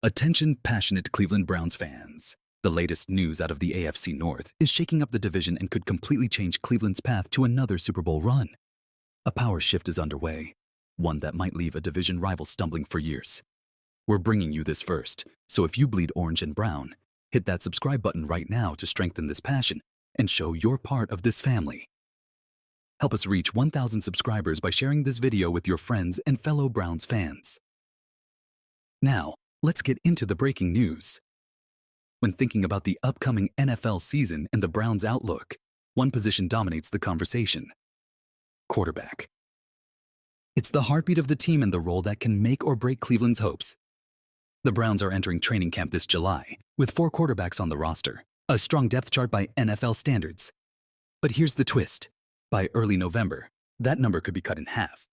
Attention passionate Cleveland Browns fans. The latest news out of the AFC North is shaking up the division and could completely change Cleveland's path to another Super Bowl run. A power shift is underway, one that might leave a division rival stumbling for years. We're bringing you this first, so if you bleed orange and brown, hit that subscribe button right now to strengthen this passion and show you're part of this family. Help us reach 1,000 subscribers by sharing this video with your friends and fellow Browns fans. Now, let's get into the breaking news. When thinking about the upcoming NFL season and the Browns' outlook, one position dominates the conversation: quarterback. It's the heartbeat of the team and the role that can make or break Cleveland's hopes. The Browns are entering training camp this July with 4 quarterbacks on the roster, a strong depth chart by NFL standards. But here's the twist. By early November, that number could be cut in half.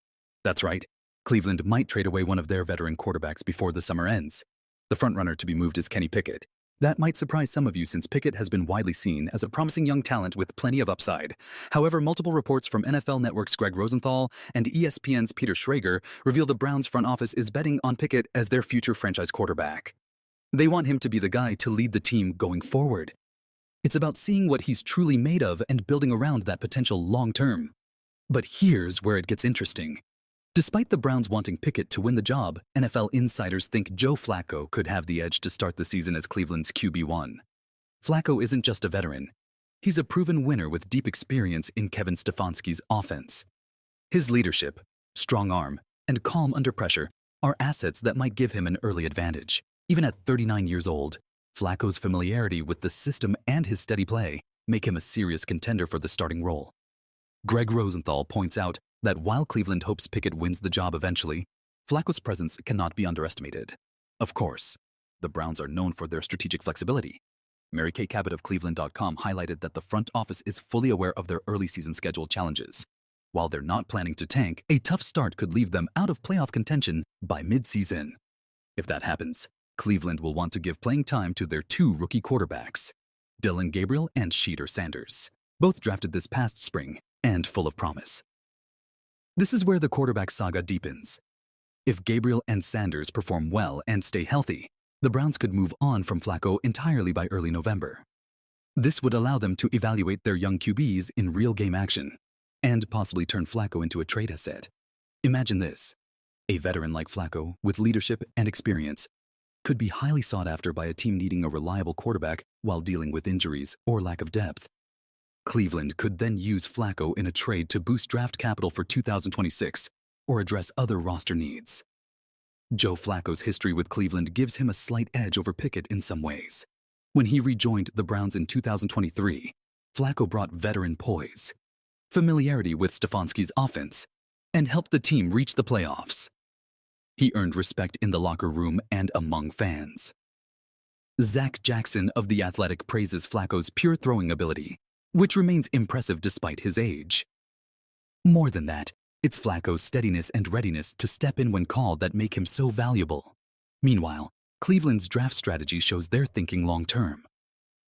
That's right. Cleveland might trade away one of their veteran quarterbacks before the summer ends. The frontrunner to be moved is Pickett. That might surprise some of you since Pickett has been widely seen as a promising young talent with plenty of upside. However, multiple reports from NFL Network's Greg Rosenthal and ESPN's Peter Schrager reveal the Browns front office is betting on Pickett as their future franchise quarterback. They want him to be the guy to lead the team going forward. It's about seeing what he's truly made of and building around that potential long term. But here's where it gets interesting. Despite the Browns wanting Pickett to win the job, NFL insiders think Joe Flacco could have the edge to start the season as Cleveland's QB1. Flacco isn't just a veteran. He's a proven winner with deep experience in Kevin Stefanski's offense. His leadership, strong arm, and calm under pressure are assets that might give him an early advantage. Even at 39 years old, Flacco's familiarity with the system and his steady play make him a serious contender for the starting role. Greg Rosenthal points out that while Cleveland hopes Pickett wins the job eventually, Flacco's presence cannot be underestimated. Of course, the Browns are known for their strategic flexibility. Mary Kay Cabot of Cleveland.com highlighted that the front office is fully aware of their early season schedule challenges. While they're not planning to tank, a tough start could leave them out of playoff contention by mid-season. If that happens, Cleveland will want to give playing time to their 2 rookie quarterbacks, Gabriel and Shedor Sanders, both drafted this past spring and full of promise. This is where the quarterback saga deepens. If Gabriel and Sanders perform well and stay healthy, the Browns could move on from Flacco entirely by early November. This would allow them to evaluate their young QBs in real game action and possibly turn Flacco into a trade asset. Imagine this. A veteran like Flacco, with leadership and experience, could be highly sought after by a team needing a reliable quarterback while dealing with injuries or lack of depth. Cleveland could then use Flacco in a trade to boost draft capital for 2026 or address other roster needs. Joe Flacco's history with Cleveland gives him a slight edge over Pickett in some ways. When he rejoined the Browns in 2023, Flacco brought veteran poise, familiarity with Stefanski's offense, and helped the team reach the playoffs. He earned respect in the locker room and among fans. Zach Jackson of The Athletic praises Flacco's pure throwing ability, which remains impressive despite his age. More than that, it's Flacco's steadiness and readiness to step in when called that make him so valuable. Meanwhile, Cleveland's draft strategy shows their thinking long-term.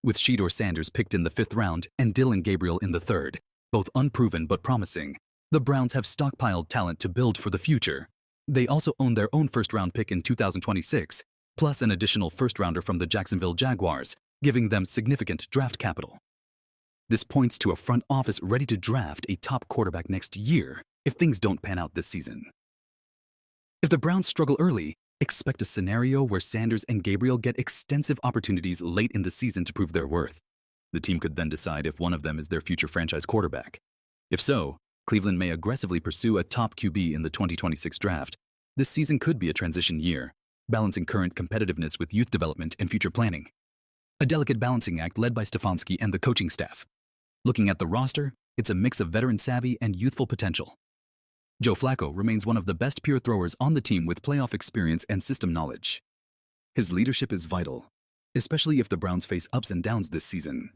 With Shedor Sanders picked in the 5th round and Gabriel in the 3rd, both unproven but promising, the Browns have stockpiled talent to build for the future. They also own their own first-round pick in 2026, plus an additional first-rounder from the Jacksonville Jaguars, giving them significant draft capital. This points to a front office ready to draft a top quarterback next year if things don't pan out this season. If the Browns struggle early, expect a scenario where Sanders and Gabriel get extensive opportunities late in the season to prove their worth. The team could then decide if one of them is their future franchise quarterback. If so, Cleveland may aggressively pursue a top QB in the 2026 draft. This season could be a transition year, balancing current competitiveness with youth development and future planning. A delicate balancing act led by Stefanski and the coaching staff. Looking at the roster, it's a mix of veteran savvy and youthful potential. Joe Flacco remains one of the best pure throwers on the team with playoff experience and system knowledge. His leadership is vital, especially if the Browns face ups and downs this season.